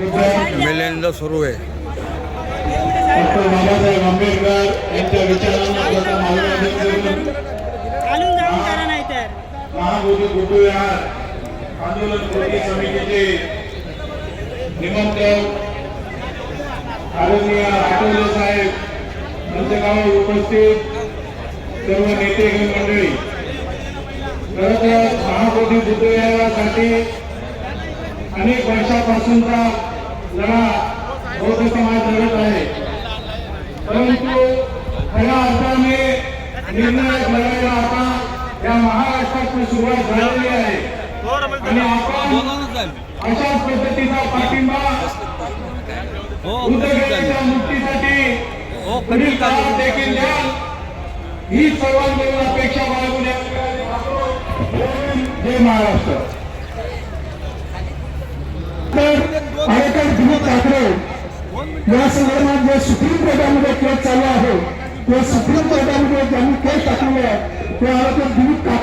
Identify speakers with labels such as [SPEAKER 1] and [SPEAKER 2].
[SPEAKER 1] मेल्यांदा सुरू आहे.
[SPEAKER 2] डॉक्टर बाबासाहेब आंबेडकर यांच्या विचारांना महाबोधी बुद्धविहार आंदोलन कृती समितीचे निमंत्रक आदरणीय आठवले साहेब मंचकावर उपस्थित सर्व नेतेगण मंडळी, खरं तर महाबोधी बुद्धविहारासाठी अनेक वर्षापासूनचा लढा बौद्ध समाज लढत आहे, परंतु खऱ्या अर्थाने निर्णायक लढाईला आता या महाराष्ट्रात सुरुवात झालेली आहे आणि आपण अशाच पद्धतीचा पाठिंबा बुद्धगयाच्या मुक्तीसाठी पुढील काळात देखील द्याल ही सर्वांकडून अपेक्षा बाळगून जय महाराष्ट्र.
[SPEAKER 3] दिलीप ठाकरे या संदर्भात जे सुप्रीम कोर्टामध्ये केस चालू आहे, ते सुप्रीम कोर्टामध्ये ज्यांनी केस टाकलेली आहे ते दिलीप ठाकरे